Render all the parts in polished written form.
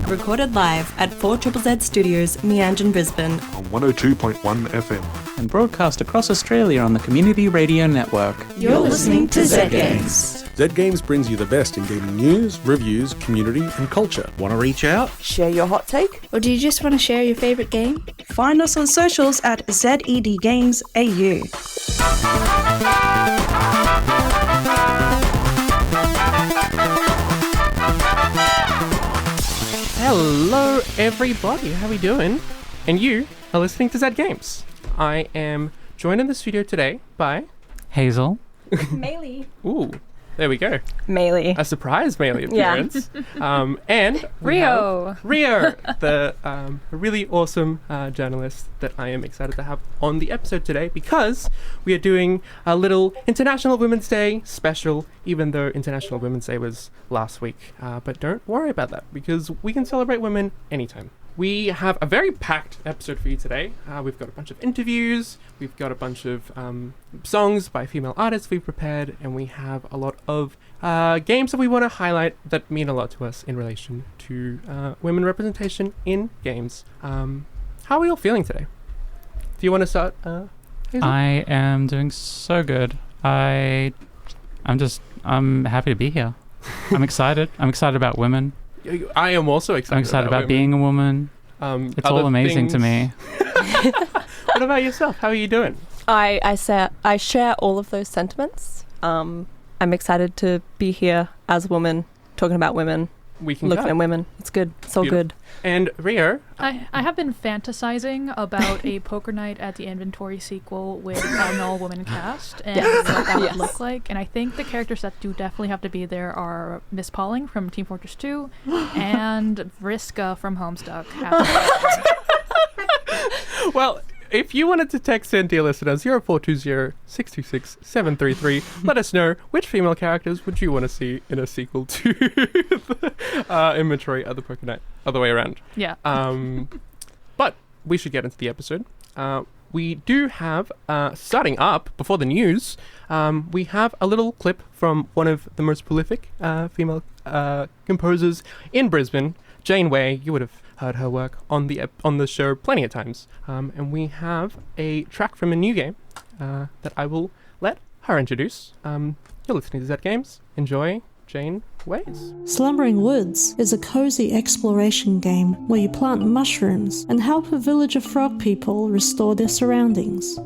recorded live at 4ZZZ Studios, Meanjin, Brisbane. On 102.1 FM. And broadcast across Australia on the Community Radio Network. You're listening to Zed Games. Zed Games brings you the best in gaming news, reviews, community and culture. Want to reach out? Share your hot take? Or do you just want to share your favourite game? Find us on socials at Zed Games AU. Hello everybody, how are we doing? And you are listening to Zed Games. I am joined in the studio today by Hazel. Maylee. Ooh, there we go. Maylee. A surprise Maylee appearance. And Rio, the really awesome journalist that I am excited to have on the episode today, because we are doing a little International Women's Day special, even though International Women's Day was last week. But don't worry about that, because we can celebrate women anytime. We have a very packed episode for you today. We've got a bunch of interviews, we've got a bunch of songs by female artists we've prepared, and we have a lot of games that we want to highlight that mean a lot to us in relation to women representation in games. How are we all feeling today? Do you want to start, Hazel? I am doing so good. I'm happy to be here. I'm excited. I'm excited about women. I am also excited. I'm excited about being a woman. It's all amazing to me. What about yourself? How are you doing? I share all of those sentiments. I'm excited to be here as a woman, talking about women, looking at women. It's good. It's all good. And Rio? I have been fantasizing about a poker night at the Inventory sequel with an all-woman cast and what that would look like. And I think the characters that do definitely have to be there are Miss Pauling from Team Fortress 2 and Vriska from Homestuck. Well, if you wanted to text in, dear listeners, 0420-626-733, let us know which female characters would you want to see in a sequel to the Inventory of the Poker Night. Other way around. Yeah. But we should get into the episode. We do have, starting up before the news, we have a little clip from one of the most prolific female composers in Brisbane, Jane Wai. You would have heard her work on the show plenty of times. And we have a track from a new game that I will let her introduce. You're listening to Zed Games. Enjoy Jane Wai's. Slumbering Woods is a cozy exploration game where you plant mushrooms and help a village of frog people restore their surroundings.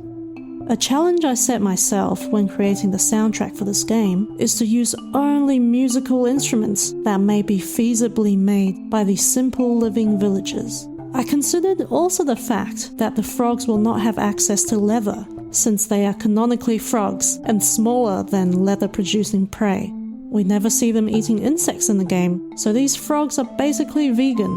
A challenge I set myself when creating the soundtrack for this game is to use only musical instruments that may be feasibly made by these simple living villagers. I considered also the fact that the frogs will not have access to leather, since they are canonically frogs and smaller than leather-producing prey. We never see them eating insects in the game, so these frogs are basically vegan.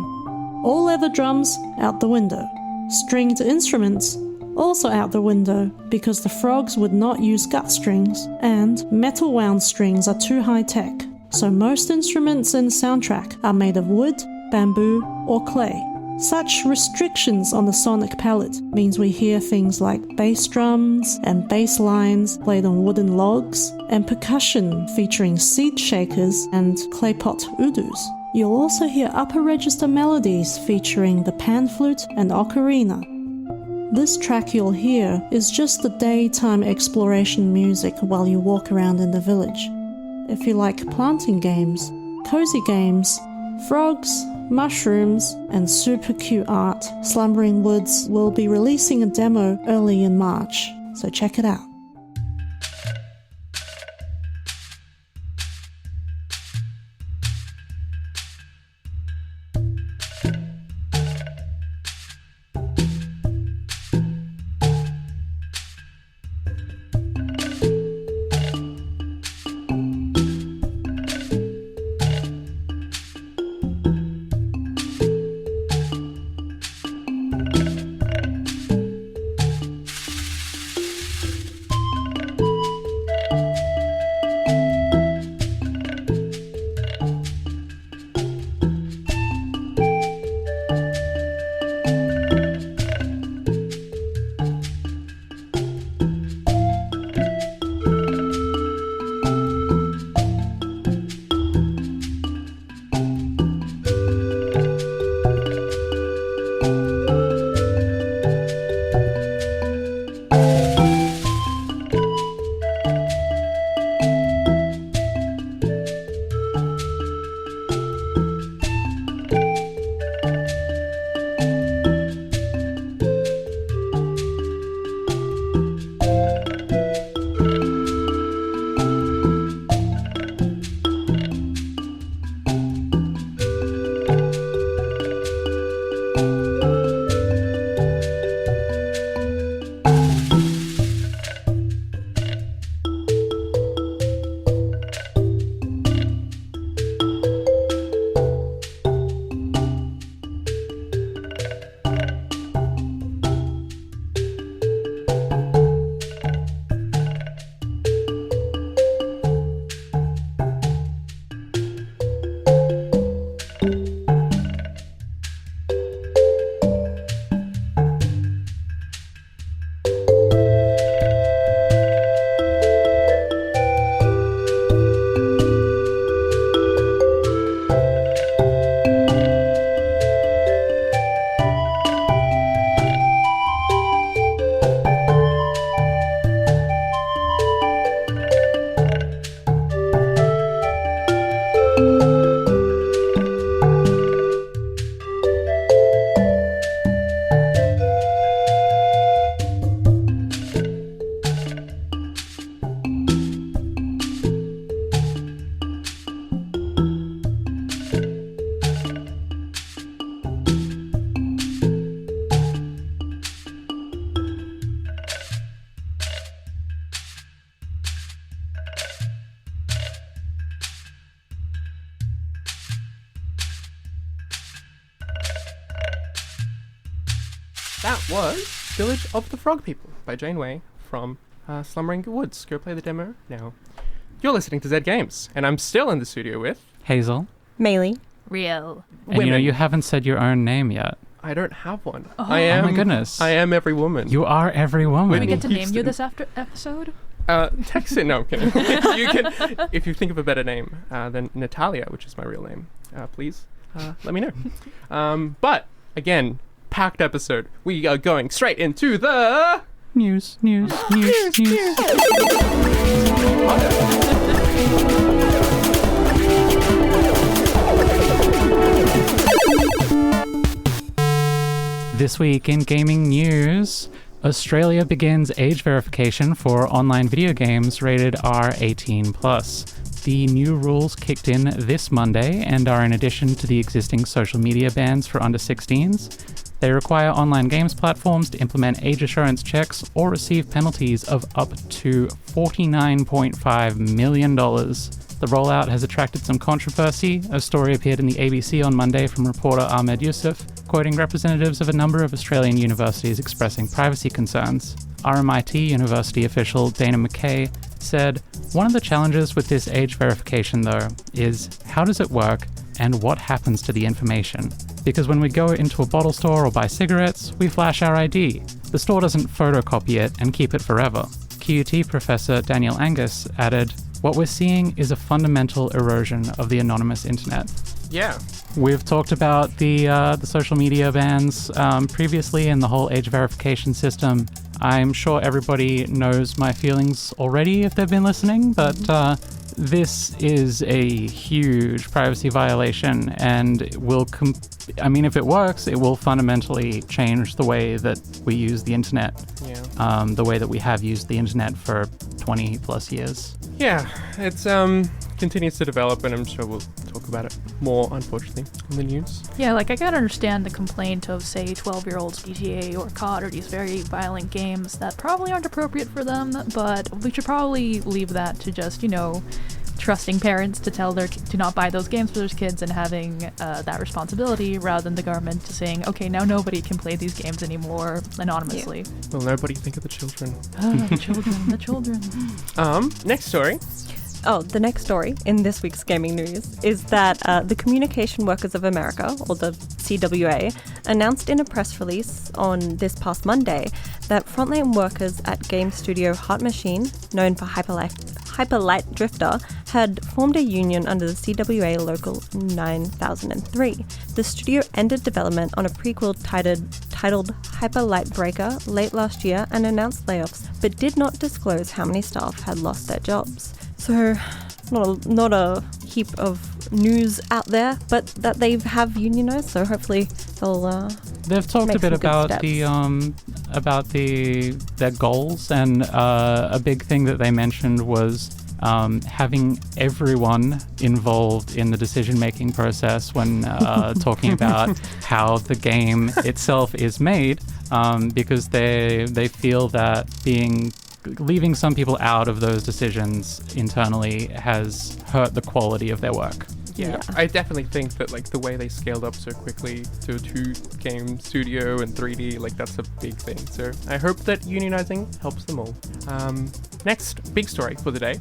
All leather drums out the window. Stringed instruments also out the window, because the frogs would not use gut strings, and metal wound strings are too high-tech, so most instruments in the soundtrack are made of wood, bamboo, or clay. Such restrictions on the sonic palette means we hear things like bass drums and bass lines played on wooden logs, and percussion featuring seed shakers and clay pot udus. You'll also hear upper register melodies featuring the pan flute and ocarina. This track you'll hear is just the daytime exploration music while you walk around in the village. If you like planting games, cozy games, frogs, mushrooms, and super cute art, Slumbering Woods will be releasing a demo early in March, so check it out. That was Village of the Frog People by Jane Wai from Slumbering Woods. Go play the demo now. You're listening to Zed Games, and I'm still in the studio with Hazel. Maylee. Real. And you haven't said your own name yet. I don't have one. Oh. Oh my goodness. I am every woman. You are every woman. Do we get to name you this episode? Text it. No, I'm kidding. You can, if you think of a better name than Natalia, which is my real name, please let me know. But again, packed episode. We are going straight into the news. This week in gaming news, Australia begins age verification for online video games rated R18+. The new rules kicked in this Monday and are in addition to the existing social media bans for under 16s. They require online games platforms to implement age assurance checks or receive penalties of up to $49.5 million. The rollout has attracted some controversy. A story appeared in the ABC on Monday from reporter Ahmed Yusuf, quoting representatives of a number of Australian universities expressing privacy concerns. RMIT University official Dana McKay said, "One of the challenges with this age verification, though, is how does it work and what happens to the information? Because when we go into a bottle store or buy cigarettes, we flash our ID. The store doesn't photocopy it and keep it forever." QUT professor Daniel Angus added, "What we're seeing is a fundamental erosion of the anonymous internet." Yeah. We've talked about the social media bans previously and the whole age verification system. I'm sure everybody knows my feelings already if they've been listening, but this is a huge privacy violation and will, if it works, it will fundamentally change the way that we use the internet. Yeah. The way that we have used the internet for 20 plus years. Yeah, it's continues to develop, and I'm sure we'll talk about it more, unfortunately, in the news. Yeah, I gotta understand the complaint of, say, 12-year-olds GTA or COD or these very violent games that probably aren't appropriate for them, but we should probably leave that to just, trusting parents to tell to not buy those games for their kids and having that responsibility rather than the government just saying, okay, now nobody can play these games anymore anonymously. Yeah. Will nobody think of the children? The children. Next story. Oh, the next story in this week's gaming news is that the Communication Workers of America, or the CWA, announced in a press release on this past Monday that frontline workers at game studio Heart Machine, known for Hyperlight Drifter, had formed a union under the CWA Local 9003. The studio ended development on a prequel titled Hyperlight Breaker late last year and announced layoffs, but did not disclose how many staff had lost their jobs. So, not a heap of news out there, but that they have unionized. So hopefully they've talked a bit about steps. their goals, and a big thing that they mentioned was having everyone involved in the decision-making process when talking about how the game itself is made, because they feel that leaving some people out of those decisions internally has hurt the quality of their work. Yeah, I definitely think that the way they scaled up so quickly to a 2-game studio and 3D, that's a big thing. So I hope that unionizing helps them all. Next big story for the day.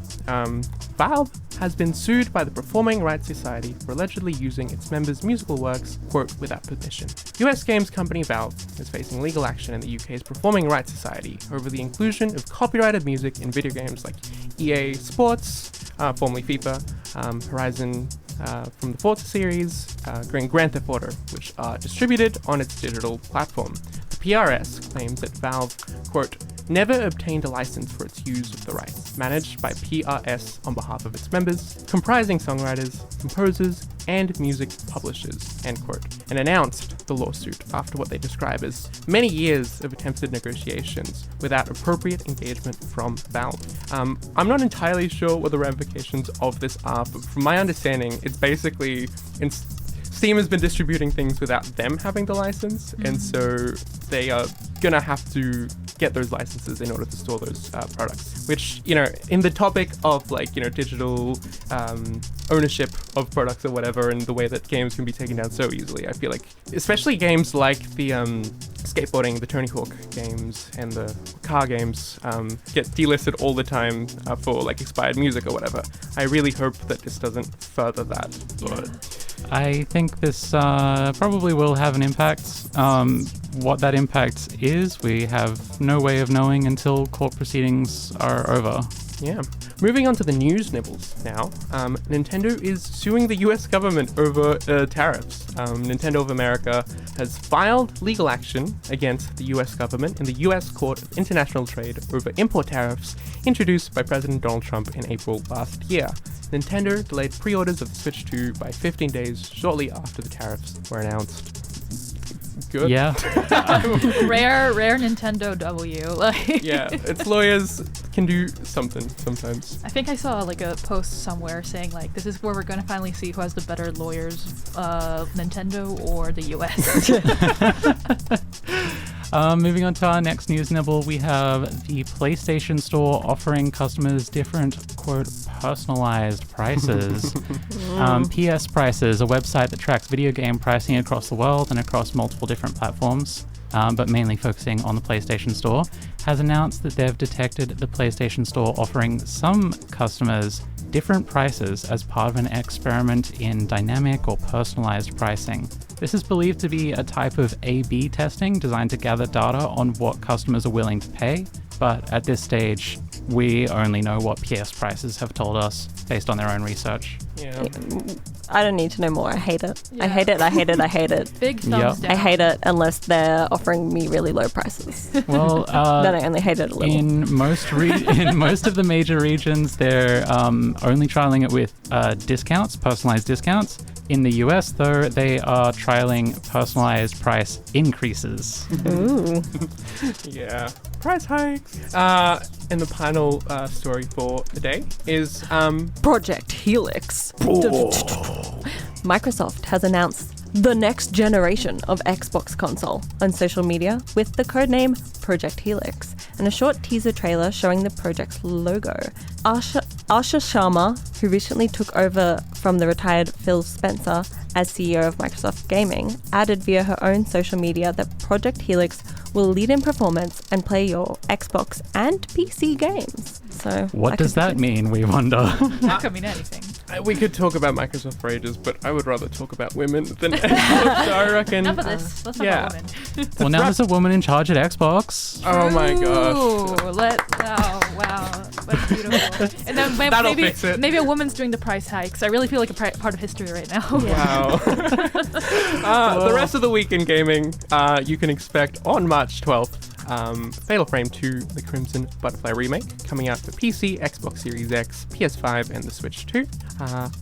Valve has been sued by the Performing Rights Society for allegedly using its members' musical works, quote, without permission. US games company Valve is facing legal action in the UK's Performing Rights Society over the inclusion of copyrighted music in video games like EA Sports, formerly FIFA, Horizon from the Forza series, Grand Theft Auto, which are distributed on its digital platform. The PRS claims that Valve, quote, never obtained a license for its use of the rights, managed by PRS on behalf of its members, comprising songwriters, composers, and music publishers, end quote, and announced the lawsuit after what they describe as many years of attempted negotiations without appropriate engagement from Valve. I'm not entirely sure what the ramifications of this are, but from my understanding, it's basically Steam has been distributing things without them having the license, and so they are gonna have to get those licenses in order to store those products. Which, you know, in the topic of like, you know, digital ownership of products or whatever, and the way that games can be taken down so easily, I feel like, especially games like the skateboarding, the Tony Hawk games, and the car games get delisted all the time for like expired music or whatever. I really hope that this doesn't further that. But I think this probably will have an impact. What that impact is, we have no way of knowing until court proceedings are over. yeah. Moving on to the news nibbles now. Nintendo is suing the US government over tariffs. Nintendo of America has filed legal action against the US government in the US Court of International Trade over import tariffs introduced by President Donald Trump in April last year. Nintendo delayed pre-orders of the Switch 2 by 15 days shortly after the tariffs were announced. Good. Yeah. Rare Nintendo W. Like, Yeah, its lawyers can do something sometimes. I think I saw like a post somewhere saying like, this is where we're gonna finally see who has the better lawyers, Nintendo or the US. Moving on to our next news nibble, we have the PlayStation Store offering customers different, quote, personalized prices. PS Prices, a website that tracks video game pricing across the world and across multiple different platforms, but mainly focusing on the PlayStation Store, has announced that they've detected the PlayStation Store offering some customers different prices as part of an experiment in dynamic or personalized pricing. This is believed to be a type of A/B testing designed to gather data on what customers are willing to pay, but at this stage, we only know what PS Prices have told us based on their own research. Yeah. I don't need to know more. I hate it. Yeah. I hate it. I hate it. I hate it. Big thumbs down. I hate it unless they're offering me really low prices. Well, Then I only hate it a little. in most of the major regions, they're only trialing it with discounts, personalized discounts. In the US, though, they are trialing personalized price increases. Ooh. Yeah. Price hikes. And the final story for the day is Project Helix. Microsoft has announced the next generation of Xbox console on social media with the codename Project Helix and a short teaser trailer showing the project's logo. Asha Sharma, who recently took over from the retired Phil Spencer as CEO of Microsoft Gaming, added via her own social media that Project Helix will lead in performance and play your Xbox and PC games. So What does that mean, we wonder? That could mean anything. we could talk about Microsoft for ages, but I would rather talk about women than Xbox, so I reckon. Enough of this. Let's talk yeah. about women. Well, now there's a woman in charge at Xbox. Oh my gosh. Oh, wow. That's beautiful. And then That'll maybe, fix it. maybe a woman's doing the price hikes. I really feel like a part of history right now. Wow. The rest of the week in gaming, you can expect on March 12th, Fatal Frame 2, the Crimson Butterfly remake, coming out for PC, Xbox Series X, PS5, and the Switch 2.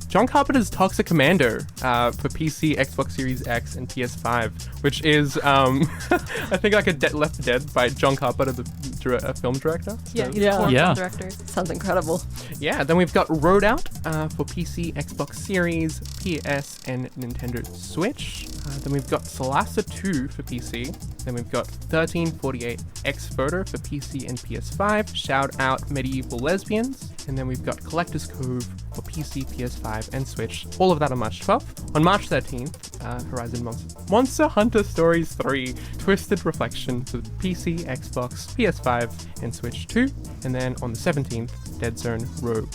John Carpenter's Toxic Commando for PC, Xbox Series X, and PS5, which is, I think, like Left 4 Dead by John Carpenter, the film director. So. Yeah. Director. Sounds incredible. Yeah, then we've got Road Out for PC, Xbox Series, PS, and Nintendo Switch. Then we've got Solasta 2 for PC. Then we've got 1348 X Photo for PC and PS5. Shout out Medieval Lesbians. And then we've got Collector's Cove for PC, PS5, and Switch. All of that on March 12th. On March 13th, Horizon Monster Hunter Stories 3 Twisted Reflection for PC, Xbox, PS5, and Switch 2. And then on the 17th, Dead Zone Rogue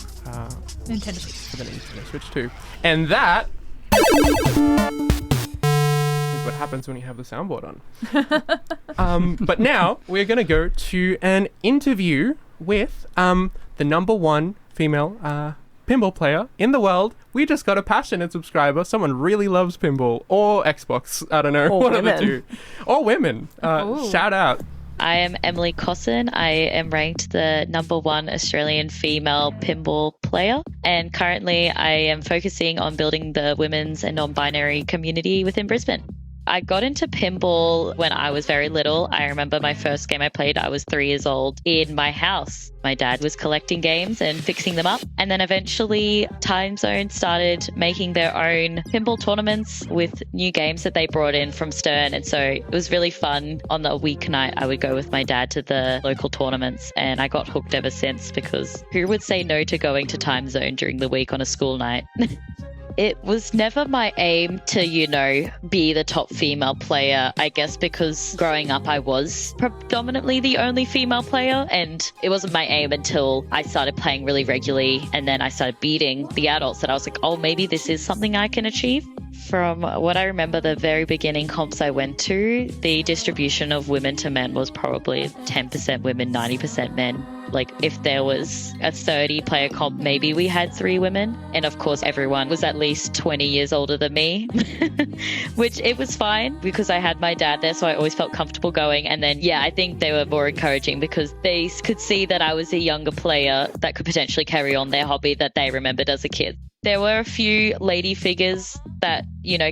Nintendo Switch. for the Nintendo Switch 2. And that is what happens when you have the soundboard on. But now we're going to go to an interview with the number one female pinball player in the world. We just got a passionate subscriber. Someone really loves pinball or Xbox. I don't know. Or one of the women. two. Or women. Shout out. I am Emily Cossin. I am ranked the #1 Australian female pinball player, and currently I am focusing on building the women's and non-binary community within Brisbane. I got into pinball when I was very little. I remember my first game I played, I was 3 years old in my house. My dad was collecting games and fixing them up. And then eventually Time Zone started making their own pinball tournaments with new games that they brought in from Stern. And so it was really fun. On the weeknight, I would go with my dad to the local tournaments, and I got hooked ever since, because who would say no to going to Time Zone during the week on a school night? It was never my aim to, be the top female player, I guess, because growing up I was predominantly the only female player, and it wasn't my aim until I started playing really regularly, and then I started beating the adults that I was like, oh, maybe this is something I can achieve. From what I remember, the very beginning comps I went to, the distribution of women to men was probably 10% women, 90% men. Like if there was a 30-player comp, maybe we had 3 women. And of course, everyone was at least 20 years older than me, which it was fine because I had my dad there. So I always felt comfortable going. And then, I think they were more encouraging because they could see that I was a younger player that could potentially carry on their hobby that they remembered as a kid. There were a few lady figures that,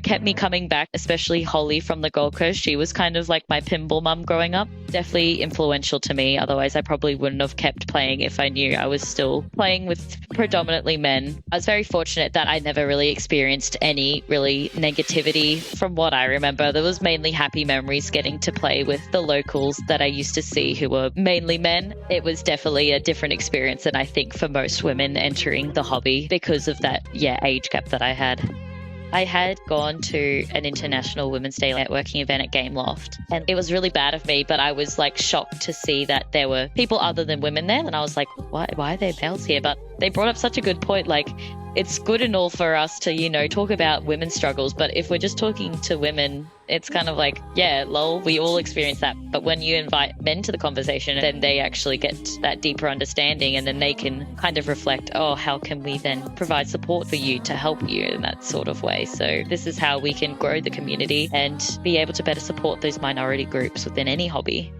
kept me coming back, especially Holly from the Gold Coast. She was kind of like my pinball mum growing up. Definitely influential to me. Otherwise, I probably wouldn't have kept playing if I knew I was still playing with predominantly men. I was very fortunate that I never really experienced any really negativity from what I remember. There was mainly happy memories getting to play with the locals that I used to see who were mainly men. It was definitely a different experience than I think for most women entering the hobby because of that, age gap that I had. I had gone to an International Women's Day networking event at Game Loft, and it was really bad of me, but I was shocked to see that there were people other than women there, and I was like, why are there males here? But they brought up such a good point, it's good and all for us to, talk about women's struggles, but if we're just talking to women, it's kind of lol, we all experience that. But when you invite men to the conversation, then they actually get that deeper understanding, and then they can kind of reflect, oh, how can we then provide support for you to help you in that sort of way? So this is how we can grow the community and be able to better support those minority groups within any hobby.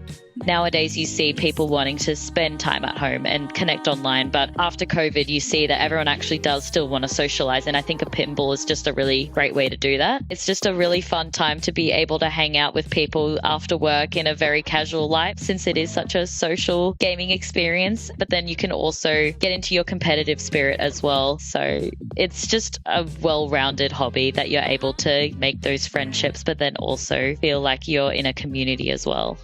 Nowadays, you see people wanting to spend time at home and connect online, but after COVID, you see that everyone actually does still want to socialize, and I think a pinball is just a really great way to do that. It's just a really fun time to be able to hang out with people after work in a very casual light, since it is such a social gaming experience, but then you can also get into your competitive spirit as well. So it's just a well-rounded hobby that you're able to make those friendships, but then also feel like you're in a community as well.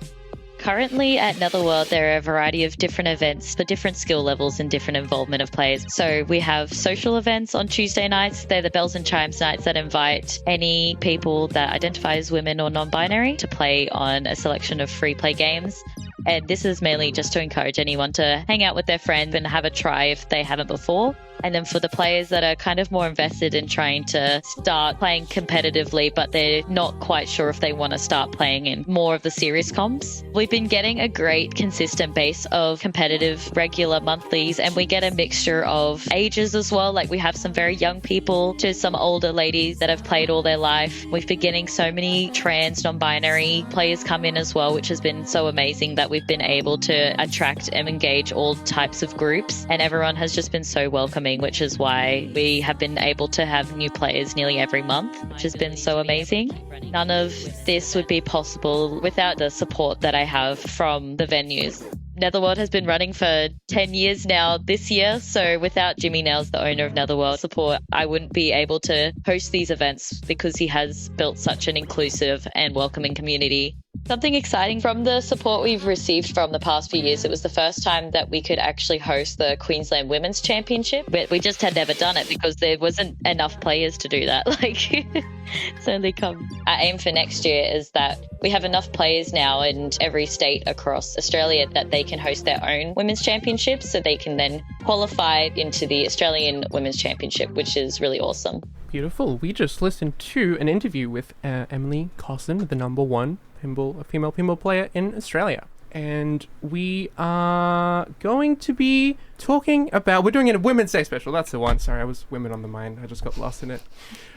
Currently at Netherworld, there are a variety of different events for different skill levels and different involvement of players. So we have social events on Tuesday nights. They're the Bells and Chimes nights that invite any people that identify as women or non-binary to play on a selection of free play games. And this is mainly just to encourage anyone to hang out with their friends and have a try if they haven't before. And then for the players that are kind of more invested in trying to start playing competitively, but they're not quite sure if they want to start playing in more of the serious comps, we've been getting a great consistent base of competitive regular monthlies, and we get a mixture of ages as well. We have some very young people to some older ladies that have played all their life. We've been getting so many trans, non-binary players come in as well, which has been so amazing that we've been able to attract and engage all types of groups, and everyone has just been so welcoming, which is why we have been able to have new players nearly every month, which has been so amazing. None of this would be possible without the support that I have from the venues. Netherworld has been running for 10 years now this year, so without Jimmy Nails, the owner of Netherworld, support, I wouldn't be able to host these events because he has built such an inclusive and welcoming community. Something exciting from the support we've received from the past few years, it was the first time that we could actually host the Queensland Women's Championship, but we just had never done it because there wasn't enough players to do that. It's only come. Our aim for next year is that we have enough players now in every state across Australia that they can host their own women's championships, so they can then qualify into the Australian Women's Championship, which is really awesome. Beautiful. We just listened to an interview with Emily Cossin, the #1 female pinball player in Australia. And we are going to be talking about... We're doing a Women's Day special. That's the one. Sorry, I was women on the mind. I just got lost in it.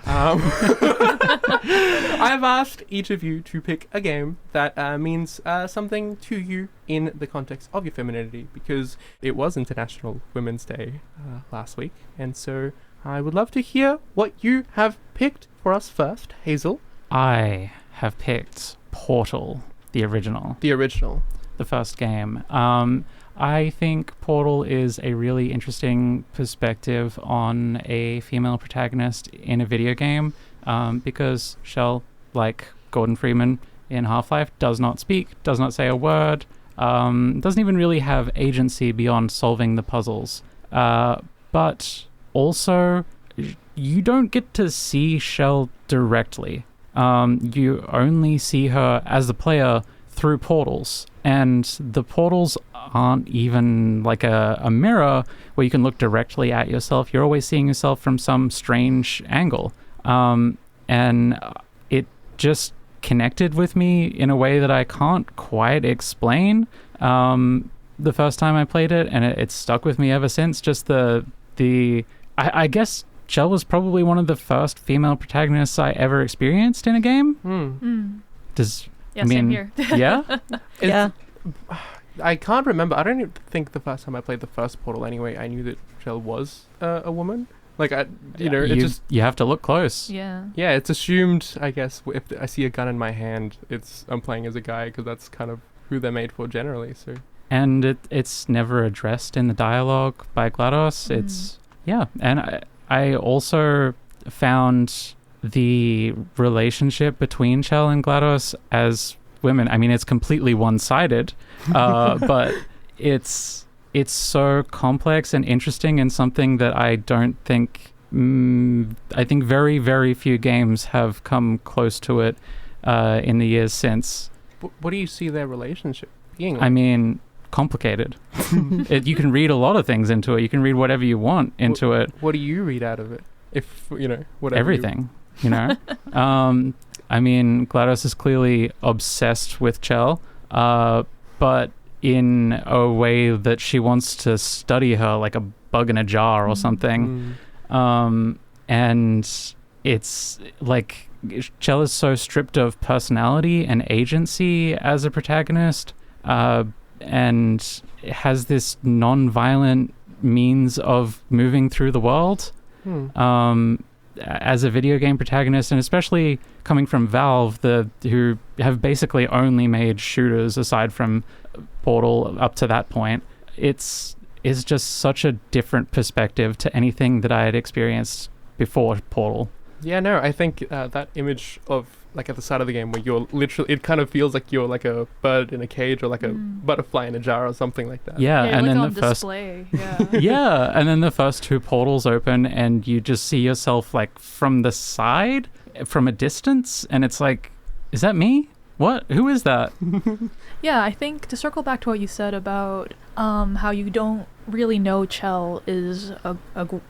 I've asked each of you to pick a game that means something to you in the context of your femininity, because it was International Women's Day last week. And so I would love to hear what you have picked for us first. Hazel? I have picked Portal, the original. The original. The first game. I think Portal is a really interesting perspective on a female protagonist in a video game, because Chell, like Gordon Freeman in Half-Life, does not speak, does not say a word, doesn't even really have agency beyond solving the puzzles. But also, you don't get to see Chell directly. You only see her as the player through portals, and the portals aren't even like a mirror where you can look directly at yourself. You're always seeing yourself from some strange angle, and it just connected with me in a way that I can't quite explain the first time I played it, and it stuck with me ever since. Just I guess Chell was probably one of the first female protagonists I ever experienced in a game. Yeah, same here. Yeah? Yeah. I can't remember. I don't even think the first time I played the first Portal anyway, I knew that Chell was a woman. Like, you have to look close. Yeah. Yeah, it's assumed, I guess, if I see a gun in my hand, I'm playing as a guy, because that's kind of who they're made for generally, so... And it's never addressed in the dialogue by GlaDOS. It's... Yeah, and I also found the relationship between Chell and GlaDOS as women. I mean, it's completely one-sided, but it's so complex and interesting, and something that I don't think... I think very, very few games have come close to it in the years since. What do you see their relationship being like? I mean, complicated. You can read a lot of things into it. You can read whatever you want into it. What do you read out of it? If, whatever. Everything, I mean, GlaDOS is clearly obsessed with Chell, but in a way that she wants to study her like a bug in a jar or something. And it's like Chell is so stripped of personality and agency as a protagonist, and has this non-violent means of moving through the world as a video game protagonist, and especially coming from Valve, who have basically only made shooters aside from Portal up to that point. It's just such a different perspective to anything that I had experienced before Portal. Yeah, no, I think that image of, like, at the start of the game where you're literally, it kind of feels like you're like a bird in a cage or like a butterfly in a jar or something like that. Yeah, and then the first display. Yeah. Yeah, and then the first two portals open and you just see yourself like from the side, from a distance, and it's like, is that me? What? Who is that? Yeah, I think to circle back to what you said about how you don't really know Chell is a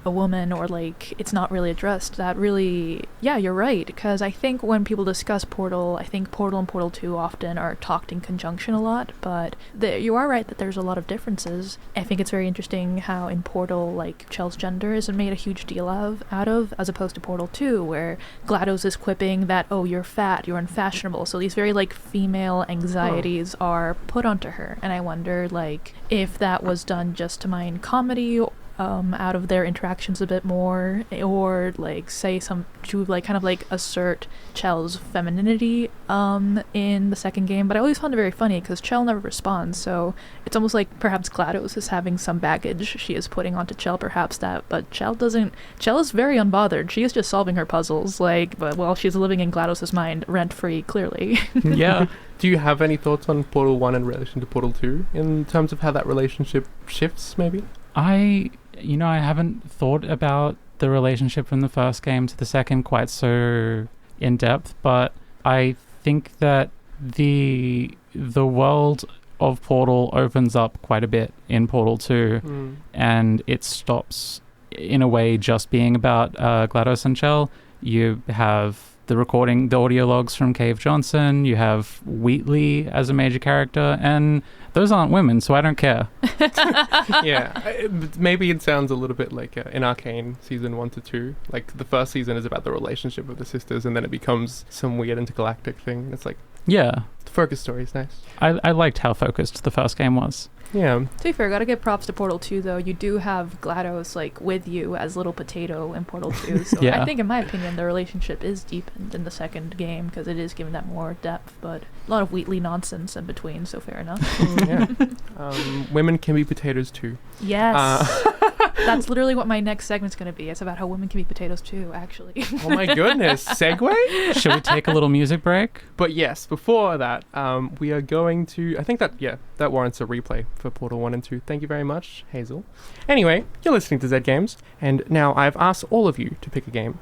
woman, or like it's not really addressed, that really, yeah, you're right, because I think when people discuss Portal, I think Portal and Portal 2 often are talked in conjunction a lot, but you are right that there's a lot of differences. I think it's very interesting how in Portal, like, Chell's gender isn't made a huge deal out of, as opposed to Portal 2, where GlaDOS is quipping that, oh, you're fat, you're unfashionable, so these very, like, female anxieties are put onto her, and I wonder, like, if that was done just to mine comedy out of their interactions a bit more, or like say to like kind of like assert Chell's femininity in the second game. But I always found it very funny because Chell never responds, so it's almost like perhaps GlaDOS is having some baggage she is putting onto Chell, but Chell is very unbothered. She is just solving her puzzles, but well, she's living in GlaDOS's mind rent-free, clearly. Yeah. Do you have any thoughts on Portal 1 in relation to Portal 2 in terms of how that relationship shifts, maybe? I haven't thought about the relationship from the first game to the second quite so in depth, but I think that the world of Portal opens up quite a bit in Portal 2, and it stops in a way just being about GlaDOS and Chell. You have the audio logs from Cave Johnson, you have Wheatley as a major character, and those aren't women, so I don't care. Yeah, maybe it sounds a little bit like in Arcane season 1 to 2. Like, the first season is about the relationship of the sisters, and then it becomes some weird intergalactic thing. It's like, Yeah. The focus story is nice. I liked how focused the first game was. Yeah. To be fair, gotta give props to Portal 2 though. You do have GLaDOS like with you as little potato in Portal 2. So Yeah. I think in my opinion the relationship is deepened in the second game because it is giving that more depth, but a lot of Wheatley nonsense in between, so fair enough. Yeah. Women can be potatoes too. Yes. That's literally what my next segment's going to be. It's about how women can be potatoes too, actually. Oh my goodness. Segue? Should we take a little music break? But yes, before that, we are going to... I think that warrants a replay for Portal 1 and 2. Thank you very much, Hazel. Anyway, you're listening to Zed Games, and now I've asked all of you to pick a game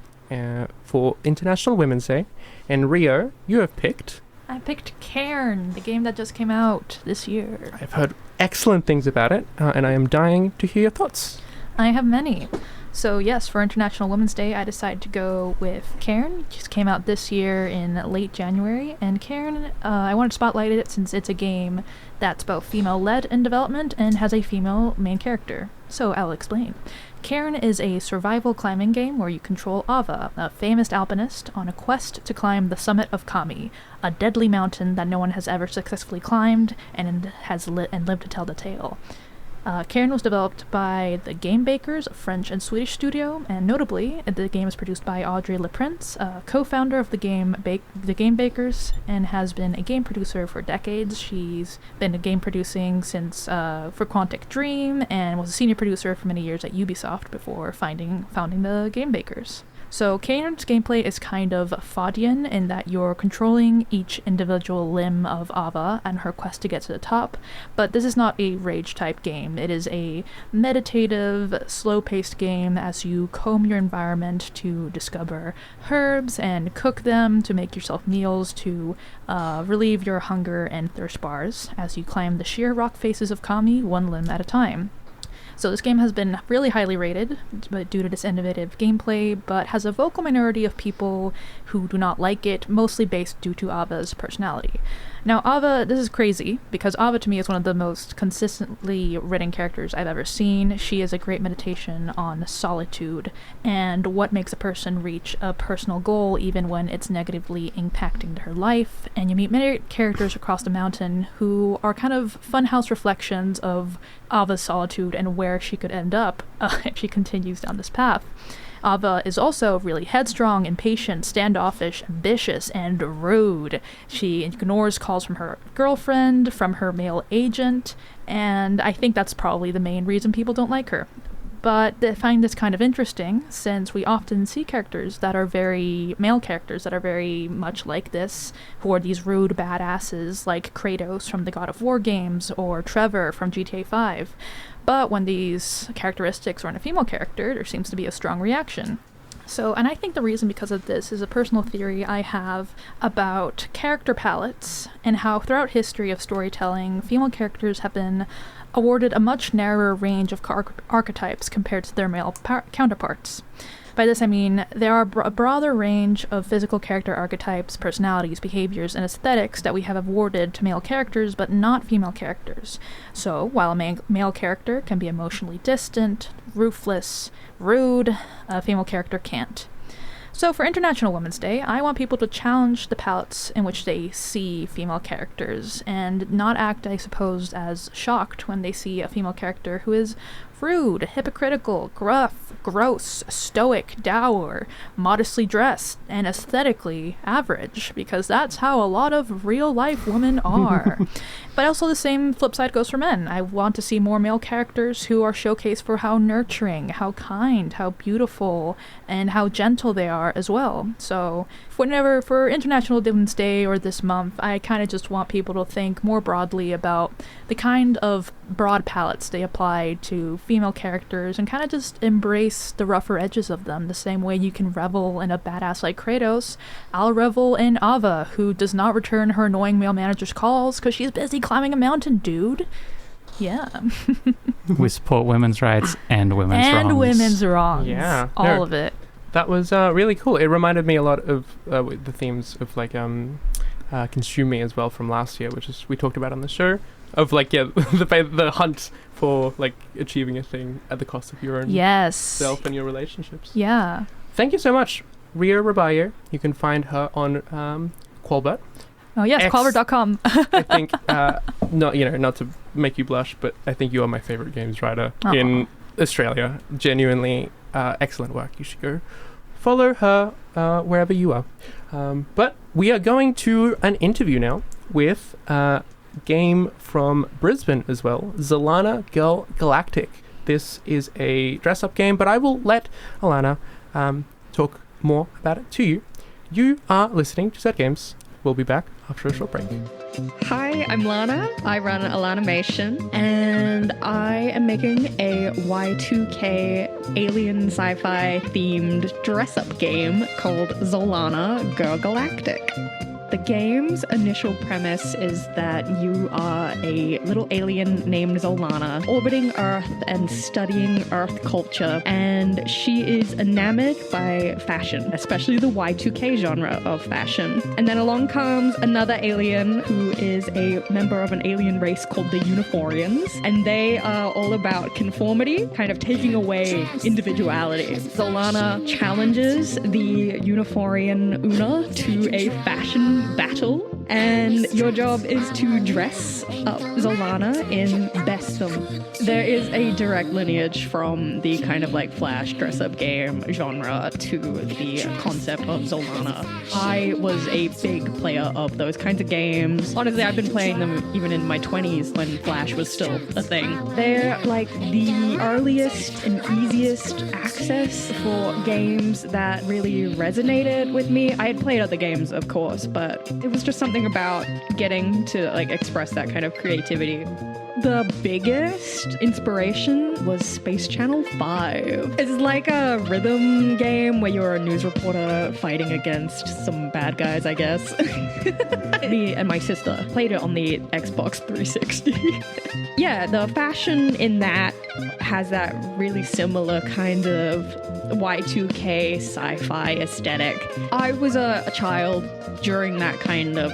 for International Women's Day. And Rio, you have picked... I picked Cairn, the game that just came out this year. I've heard excellent things about it, and I am dying to hear your thoughts. I have many. So yes, for International Women's Day, I decided to go with Cairn. It just came out this year in late January. And Cairn, I wanted to spotlight it since it's a game that's both female-led in development and has a female main character. So I'll explain. Cairn is a survival climbing game where you control Aava, a famous alpinist, on a quest to climb the summit of Kami, a deadly mountain that no one has ever successfully climbed and lived to tell the tale. Cairn was developed by the Game Bakers, a French and Swedish studio, and notably, the game is produced by Audrey LePrince, co-founder of the Game Bakers, and has been a game producer for decades. She's been game producing since for Quantic Dream, and was a senior producer for many years at Ubisoft before founding the Game Bakers. So Cairn's gameplay is kind of Faudian in that you're controlling each individual limb of Aava and her quest to get to the top, but this is not a rage-type game. It is a meditative, slow-paced game as you comb your environment to discover herbs and cook them to make yourself meals to relieve your hunger and thirst bars as you climb the sheer rock faces of Kami one limb at a time. So this game has been really highly rated due to its innovative gameplay, but has a vocal minority of people who do not like it, mostly based due to Aava's personality. Now Aava, this is crazy, because Aava to me is one of the most consistently written characters I've ever seen. She is a great meditation on solitude, and what makes a person reach a personal goal even when it's negatively impacting her life. And you meet many characters across the mountain who are kind of funhouse reflections of Aava's solitude and where she could end up if she continues down this path. Aava is also really headstrong, impatient, standoffish, ambitious, and rude. She ignores calls from her girlfriend, from her male agent, and I think that's probably the main reason people don't like her. But I find this kind of interesting, since we often see characters that are male characters that are very much like this, who are these rude badasses like Kratos from the God of War games, or Trevor from GTA 5. But when these characteristics are in a female character, there seems to be a strong reaction. So, and I think the reason because of this is a personal theory I have about character palettes, and how throughout history of storytelling, female characters have been awarded a much narrower range of archetypes compared to their male counterparts. By this I mean there are a broader range of physical character archetypes, personalities, behaviors, and aesthetics that we have awarded to male characters but not female characters. So, while a male character can be emotionally distant, ruthless, rude, a female character can't. So for International Women's Day, I want people to challenge the palettes in which they see female characters, and not act, I suppose, as shocked when they see a female character who is rude, hypocritical, gruff, gross, stoic, dour, modestly dressed, and aesthetically average, because that's how a lot of real-life women are. But also the same flip side goes for men. I want to see more male characters who are showcased for how nurturing, how kind, how beautiful, and how gentle they are as well. So whenever for International Women's Day or this month, I kind of just want people to think more broadly about the kind of broad palettes they apply to female characters, and kind of just embrace the rougher edges of them, the same way you can revel in a badass like Kratos. I'll revel in Aava, who does not return her annoying male manager's calls because she's busy climbing a mountain, dude. Yeah. We support women's rights and women's wrongs. And women's wrongs. Yeah. All of it. That was really cool. It reminded me a lot of the themes of like Consume Me as well from last year, which is we talked about on the show. Of like the hunt for like achieving a thing at the cost of your own self and your relationships. Yeah. Thank you so much, Ria Rabaye. You can find her on Qualbert. Oh yes, Clover.com. I think, not to make you blush, but I think you are my favorite games writer in Australia. Genuinely excellent work. You should go follow her wherever you are. But we are going to an interview now with a game from Brisbane as well, Zolana Galactic. This is a dress-up game, but I will let Alana talk more about it to you. You are listening to Zed Games. We'll be back after a short break. Hi, I'm Lana. I run Alanamation, and I am making a Y2K alien sci-fi themed dress-up game called Zolana Galactic. The game's initial premise is that you are a little alien named Zolana, orbiting Earth and studying Earth culture, and she is enamored by fashion, especially the Y2K genre of fashion. And then along comes another alien who is a member of an alien race called the Unifornians, and they are all about conformity, kind of taking away individuality. Zolana challenges the Unifornian Una to a fashion battle, and your job is to dress up Zolana in bestum. There is a direct lineage from the kind of like Flash dress-up game genre to the concept of Zolana. I was a big player of those kinds of games. Honestly, I've been playing them even in my 20s when Flash was still a thing. They're like the earliest and easiest access for games that really resonated with me. I had played other games, of course, but it was just something about getting to like express that kind of creativity. The biggest inspiration was Space Channel 5. It's like a rhythm game where you're a news reporter fighting against some bad guys, I guess. Me and my sister played it on the Xbox 360. Yeah, the fashion in that has that really similar kind of Y2K sci-fi aesthetic. I was a child during that kind of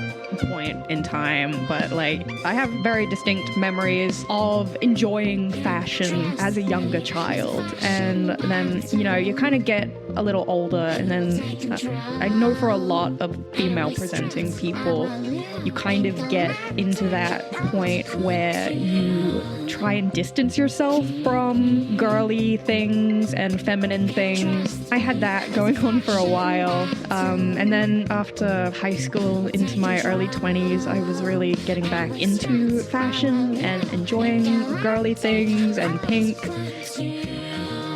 point in time, but like I have very distinct memories of enjoying fashion as a younger child, and then you kind of get a little older, and then I know for a lot of female presenting people you kind of get into that point where you try and distance yourself from girly things and feminine things. I had that going on for a while, and then after high school into my early 20s, I was really getting back into fashion and enjoying girly things and pink.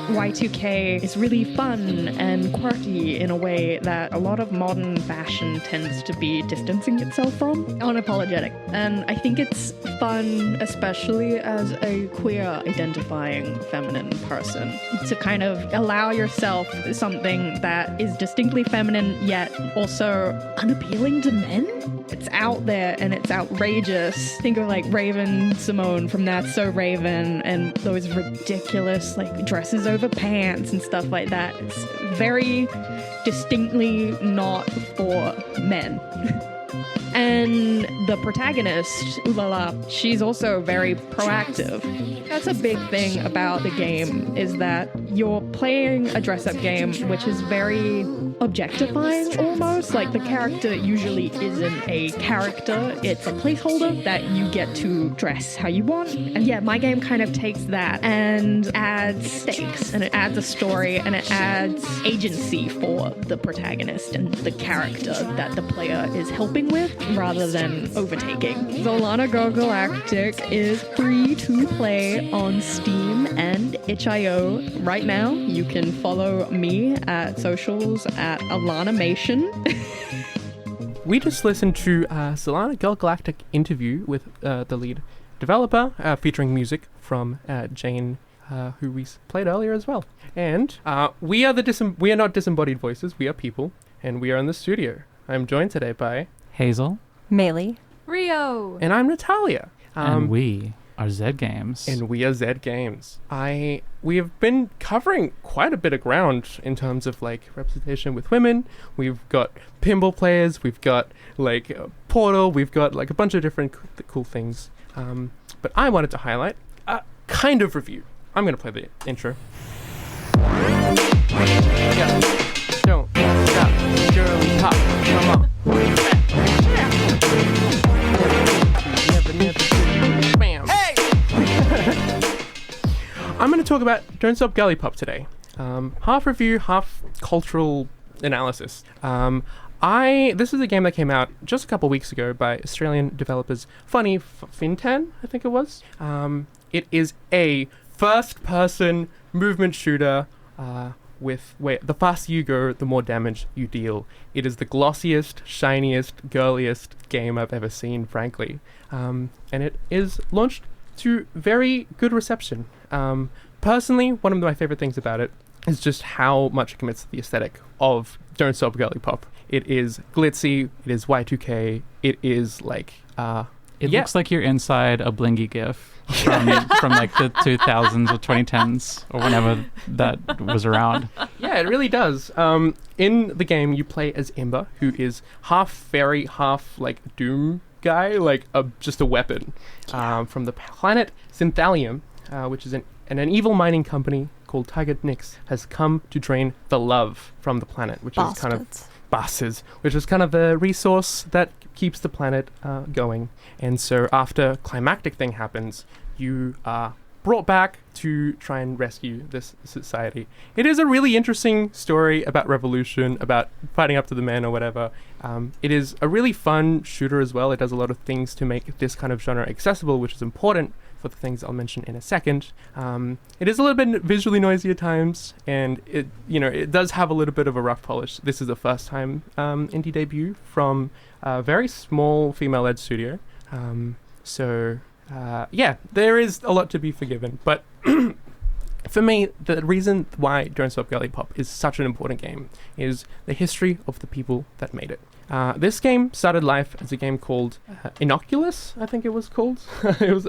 Y2K is really fun and quirky in a way that a lot of modern fashion tends to be distancing itself from. Unapologetic. And I think it's fun, especially as a queer identifying feminine person, to kind of allow yourself something that is distinctly feminine yet also unappealing to men. It's out there and it's outrageous. Think of like Raven Simone from That's So Raven and those ridiculous like dresses over pants and stuff like that. It's very distinctly not for men. And the protagonist, Ulala, she's also very proactive. That's a big thing about the game, is that you're playing a dress-up game which is very objectifying almost. Like the character usually isn't a character, it's a placeholder that you get to dress how you want. And yeah, my game kind of takes that and adds stakes, and it adds a story, and it adds agency for the protagonist and the character that the player is helping with rather than overtaking. Zolana Galactic is free to play on Steam and itch.io right now. You can follow me at socials at Alanamation. We just listened to Zolana Galactic interview with the lead developer, featuring music from Jane, who we played earlier as well. And we are not disembodied voices. We are people, and we are in the studio. I'm joined today by Hazel, Maylee, Rio, and I'm Natalia. And we are Zed Games. And we are Zed Games. We have been covering quite a bit of ground in terms of like representation with women. We've got pinball players, we've got like Portal, we've got like a bunch of different cool things. But I wanted to highlight a kind of review. I'm going to play the intro. Yeah. Don't stop, Girlypop, come on. talk about Don't Stop Girlypop today. Half review, half cultural analysis. This is a game that came out just a couple weeks ago by Australian developers Funny Fintan, I think it was. It is a first-person movement shooter the faster you go, the more damage you deal. It is the glossiest, shiniest, girliest game I've ever seen, frankly. And it is launched to very good reception. Personally, one of my favorite things about it is just how much it commits to the aesthetic of Don't Stop Girlypop. It is glitzy, it is Y2K, it is like... It looks like you're inside a blingy GIF from like the 2000s or 2010s or whenever that was around. Yeah, it really does. In the game, you play as Imber, who is half fairy, half like Doom guy, like just a weapon, from the planet Synthalium, which is an evil mining company called Tiger Nix has come to drain the love from the planet, which is kind of bastards, which is kind of the resource that keeps the planet going. And so after climactic thing happens, you are brought back to try and rescue this society. It is a really interesting story about revolution, about fighting up to the men or whatever. It is a really fun shooter as well. It does a lot of things to make this kind of genre accessible, which is important for the things I'll mention in a second. It is a little bit visually noisy at times, and it does have a little bit of a rough polish. This is a first-time indie debut from a very small female-led studio. There is a lot to be forgiven, but for me, the reason why Don't Stop Girlypop is such an important game is the history of the people that made it. This game started life as a game called Inoculus, I think it was called.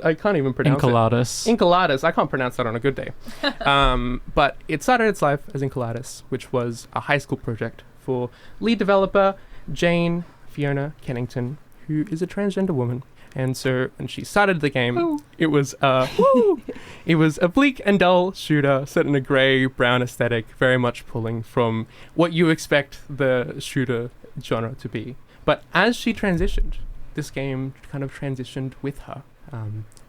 I can't even pronounce GlaDOS. it. GlaDOS. I can't pronounce that on a good day. But it started its life as GlaDOS, which was a high school project for lead developer Jane Fiona Kennington, who is a transgender woman. And so when she started the game, it was it was a bleak and dull shooter set in a grey-brown aesthetic, very much pulling from what you expect the shooter genre to be. But as she transitioned, this game kind of transitioned with her.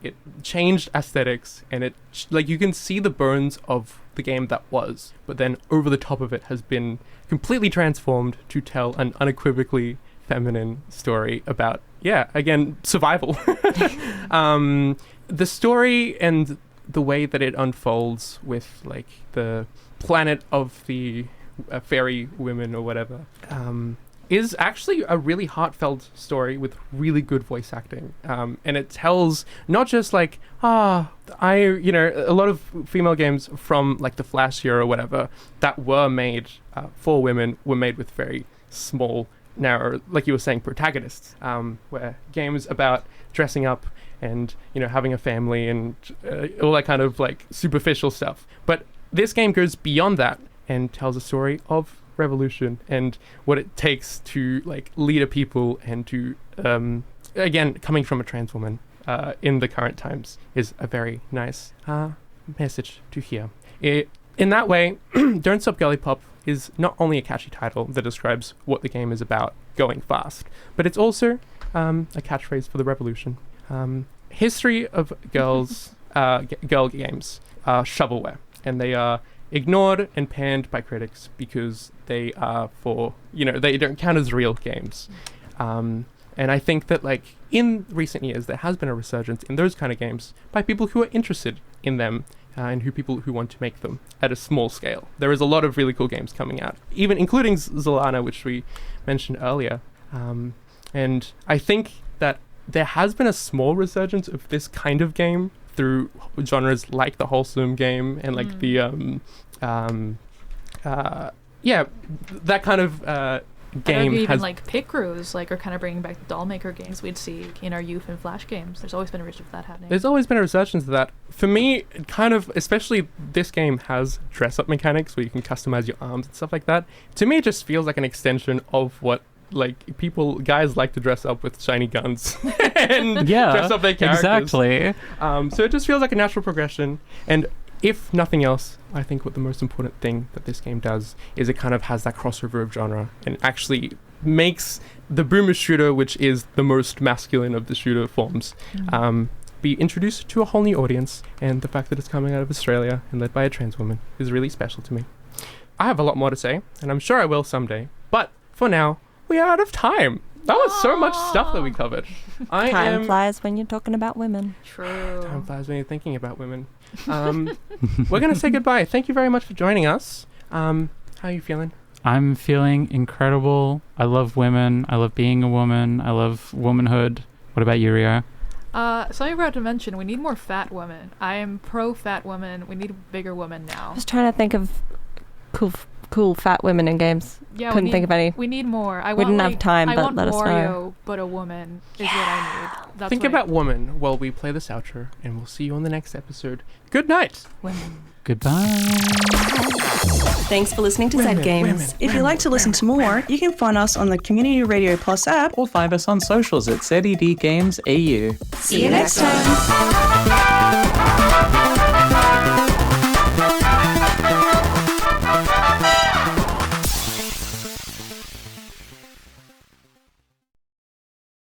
It changed aesthetics, and you can see the bones of the game that was, but then over the top of it has been completely transformed to tell an unequivocally feminine story about, again, survival. The story and the way that it unfolds with like the planet of the fairy women or whatever is actually a really heartfelt story with really good voice acting. And it tells not just like, a lot of female games from like the Flash era or whatever that were made for women were made with very small, narrow, like you were saying, protagonists, where games about dressing up and having a family and all that kind of like superficial stuff. But this game goes beyond that and tells a story of revolution and what it takes to like lead a people, and to again, coming from a trans woman in the current times is a very nice message to hear. In that way, Don't Stop Girlypop is not only a catchy title that describes what the game is about, going fast, but it's also a catchphrase for the revolution. History of girl games are shovelware, and they are ignored and panned by critics because they are they don't count as real games. And I think that like in recent years there has been a resurgence in those kind of games by people who are interested in them, and people who want to make them at a small scale. There is a lot of really cool games coming out, even including Zolana, which we mentioned earlier. And I think that there has been a small resurgence of this kind of game through genres like the wholesome game and like the that kind of game even like Picroos are kind of bringing back the doll maker games we'd see in our youth and Flash games. There's always been a resurgence of that happening. There's always been a resurgence of that. For me, kind of, especially this game has dress-up mechanics where you can customize your arms and stuff like that. To me, it just feels like an extension of what like guys like to dress up with shiny guns and dress up their characters. Exactly. So it just feels like a natural progression. And if nothing else, I think what the most important thing that this game does is it kind of has that crossover of genre and actually makes the boomer shooter, which is the most masculine of the shooter forms, be introduced to a whole new audience, and the fact that it's coming out of Australia and led by a trans woman is really special to me. I have a lot more to say, and I'm sure I will someday, but for now, we are out of time. That was so much stuff that we covered. Time flies when you're talking about women. True. Time flies when you're thinking about women. We're going to say goodbye. Thank you very much for joining us. How are you feeling? I'm feeling incredible. I love women. I love being a woman. I love womanhood. What about you, Rio? Something I forgot to mention, we need more fat women. I am pro fat women. We need a bigger woman now. I was trying to think of cool fat women in games. Yeah, Couldn't think of any. We need more. We didn't have time, I but want let us Wario, know. but a woman is what I need. That's Think what about woman while we play this outro, and we'll see you on the next episode. Good night. Women. Goodbye. Thanks for listening to Zed Games. If you'd like to listen to more, you can find us on the Community Radio Plus app. Or find us on socials at Zed Games AU. See you next time.